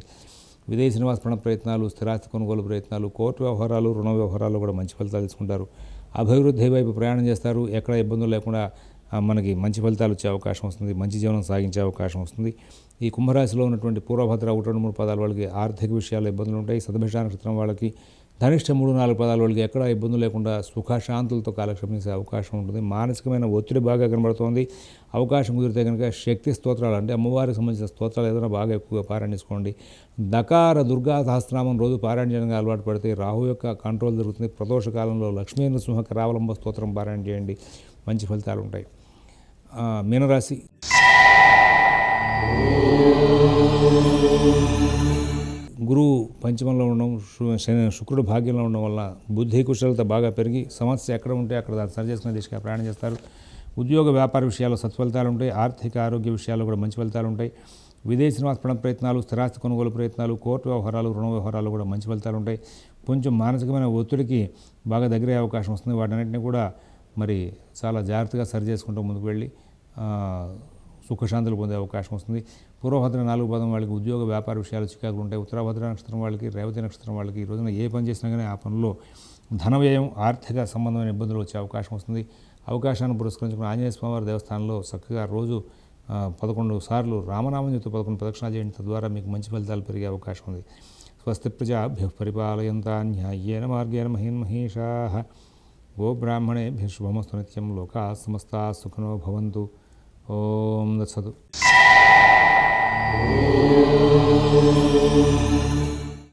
విదేశీ నివాస ప్రయత్నాలు, స్థిరాస్తి కొనుగోలు ప్రయత్నాలు, కోర్టు వ్యవహారాలు, రుణ వ్యవహారాలు కూడా మంచి ఫలితాలు తీసుకుంటారు. అభివృద్ధి వైపు ప్రయాణం చేస్తారు. ఎక్కడ ఇబ్బందులు లేకుండా మనకి మంచి ఫలితాలు వచ్చే అవకాశం వస్తుంది. మంచి జీవనం సాగించే అవకాశం వస్తుంది. ఈ కుంభరాశిలో ఉన్నటువంటి పూర్వభద్ర 1, 2, 3 పదాల వాళ్ళకి ఆర్థిక విషయాల్లో ఇబ్బందులు ఉంటాయి. శతభిష నక్షత్రం వాళ్ళకి, ధనిష్ట 3, 4 పదాల వాళ్ళకి ఎక్కడ ఇబ్బందులు లేకుండా సుఖశాంతులతో కాలక్షేపం చేసే అవకాశం ఉంటుంది. మానసికమైన ఒత్తిడి బాగా కనబడుతోంది. అవకాశం కుదిరితే కనుక శక్తి స్తోత్రాలు అంటే అమ్మవారికి సంబంధించిన స్తోత్రాలు ఏదైనా బాగా ఎక్కువగా పారాయణ చేసుకోండి. దకార దుర్గా సహస్రనామం రోజు పారాయణ చేయడానికి అలవాటు పడితే రాహు యొక్క కంట్రోల్ జరుగుతుంది. ప్రదోష కాలంలో లక్ష్మీ నృసింహ కరావలంబ స్తోత్రం పారాయణ చేయండి. మంచి ఫలితాలు ఉంటాయి. మీనరాశి. గురువు పంచమంలో ఉండడం, శుక్రుడు భాగ్యంలో ఉండడం వల్ల బుద్ధి కుశలత బాగా పెరిగి సమస్య ఎక్కడ ఉంటే అక్కడ దాన్ని సరి చేసుకునే దిశగా ప్రయాణం చేస్తారు. ఉద్యోగ, వ్యాపార విషయాల్లో సత్ఫలితాలు ఉంటాయి. ఆర్థిక, ఆరోగ్య విషయాల్లో కూడా మంచి ఫలితాలు ఉంటాయి. విదేశీ నివాస ప్రయత్నాలు, స్థిరాస్తి కొనుగోలు ప్రయత్నాలు, కోర్టు వ్యవహారాలు, రుణ వ్యవహారాలు కూడా మంచి ఫలితాలు ఉంటాయి. కొంచెం మానసికమైన ఒత్తిడికి బాగా దగ్గరయ్యే అవకాశం వస్తుంది. వాటన్నిటిని కూడా మరి చాలా జాగ్రత్తగా సరి చేసుకుంటూ ముందుకు వెళ్ళి సుఖశాంతులు పొందే అవకాశం వస్తుంది. పూర్వభద్ర 4 పదం వాళ్ళకి ఉద్యోగ, వ్యాపార విషయాలు చికాకులు ఉంటాయి. ఉత్తరభద్ర నక్షత్రం వాళ్ళకి, రేవతి నక్షత్రం వాళ్ళకి ఈ రోజున ఏ పని చేసినా కానీ ఆ పనుల్లో ధన వ్యయం, ఆర్థిక సంబంధమైన ఇబ్బందులు వచ్చే అవకాశం వస్తుంది. అవకాశాన్ని పురస్కరించుకుని ఆంజనేయ స్వామివారి దేవస్థానంలో చక్కగా రోజు 11 సార్లు రామనామం చెప్తూ 11 ప్రదక్షిణాలు చేయండి. తద్వారా మీకు మంచి ఫలితాలు పెరిగే అవకాశం ఉంది. స్వస్తి ప్రజాభ్యః పరిపాలయంతాం న్యాయేన మార్గేణ మహీన్మహీషాః. గోబ్రాహ్మణేభ్యః శుభమస్తు నిత్యం. లోకాః సమస్తాః సుఖినో భవంతు. ఓం దత్సతు.